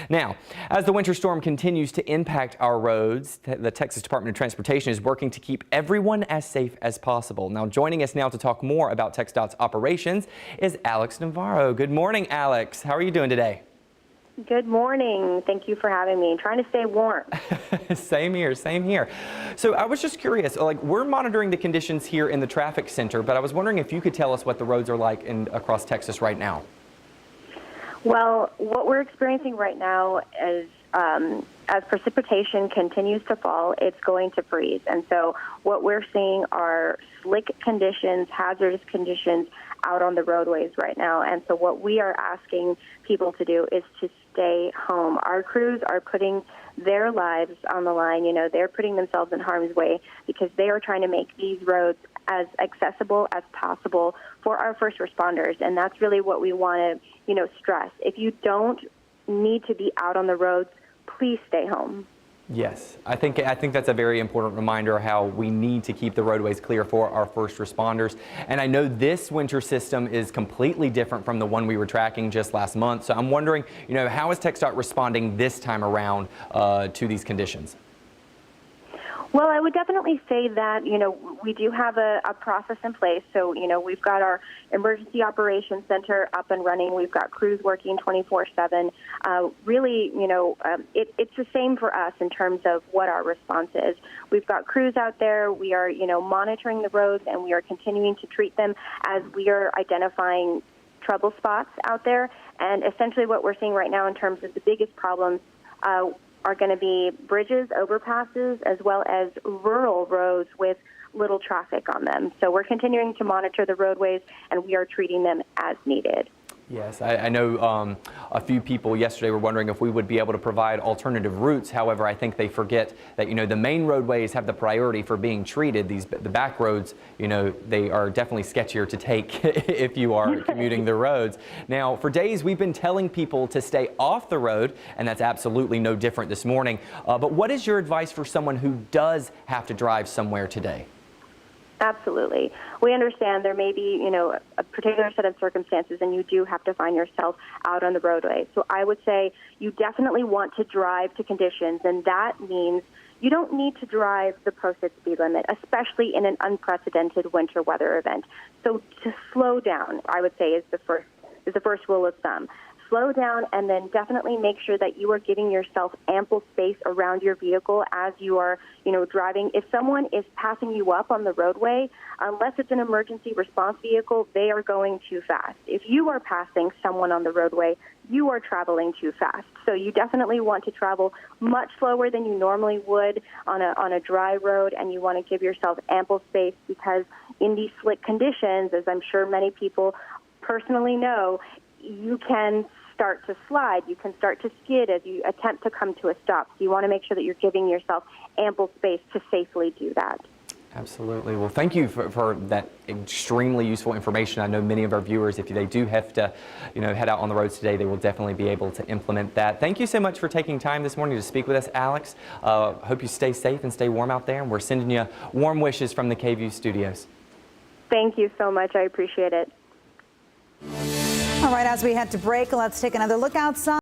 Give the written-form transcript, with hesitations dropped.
Now, as the winter storm continues to impact our roads, the Texas Department of Transportation is working to keep everyone as safe as possible. Now, joining us now to talk more about TxDOT's operations is Alex Navarro. Good morning, Alex. How are you doing today? Good morning. Thank you for having me. Trying to stay warm. Same here, same here. So I was just curious, we're monitoring the conditions here in the traffic center, but I was wondering if you could tell us what the roads are like across Texas right now. Well, what we're experiencing right now is as precipitation continues to fall, it's going to freeze. And so what we're seeing are slick conditions, hazardous conditions out on the roadways right now. And so what we are asking people to do is to stay home. Our crews are putting their lives on the line. You know, they're putting themselves in harm's way because they are trying to make these roads as accessible as possible for our first responders. And that's really what we want to, stress. If you don't need to be out on the roads, please stay home. Yes, I think that's a very important reminder how we need to keep the roadways clear for our first responders. And I know this winter system is completely different from the one we were tracking just last month. So I'm wondering, how is TxDOT responding this time around to these conditions? Well, I would definitely say that, we do have a process in place. So, we've got our emergency operations center up and running. We've got crews working 24/7. Really, it's the same for us in terms of what our response is. We've got crews out there. We are, monitoring the roads, and we are continuing to treat them as we are identifying trouble spots out there. And essentially what we're seeing right now in terms of the biggest problems are going to be bridges, overpasses, as well as rural roads with little traffic on them. So we're continuing to monitor the roadways, and we are treating them as needed. Yes, I know a few people yesterday were wondering if we would be able to provide alternative routes. However, I think they forget that, the main roadways have the priority for being treated. The back roads, they are definitely sketchier to take if you are commuting the roads. Now, for days, we've been telling people to stay off the road, and that's absolutely no different this morning. But what is your advice for someone who does have to drive somewhere today? Absolutely. We understand there may be, a particular set of circumstances, and you do have to find yourself out on the roadway. So I would say you definitely want to drive to conditions, and that means you don't need to drive the posted speed limit, especially in an unprecedented winter weather event. So to slow down, I would say, is the first rule of thumb. Slow down, and then definitely make sure that you are giving yourself ample space around your vehicle as you are, driving. If someone is passing you up on the roadway, unless it's an emergency response vehicle, they are going too fast. If you are passing someone on the roadway, you are traveling too fast. So you definitely want to travel much slower than you normally would on a dry road, and you want to give yourself ample space because in these slick conditions, as I'm sure many people personally know, you can start to slide, you can start to skid as you attempt to come to a stop. So you want to make sure that you're giving yourself ample space to safely do that. Absolutely. Well, thank you for that extremely useful information. I know many of our viewers, if they do have to, head out on the roads today, they will definitely be able to implement that. Thank you so much for taking time this morning to speak with us, Alex. Hope you stay safe and stay warm out there, and we're sending you warm wishes from the KVUE studios. Thank you so much. I appreciate it. All right, as we head to break, let's take another look outside.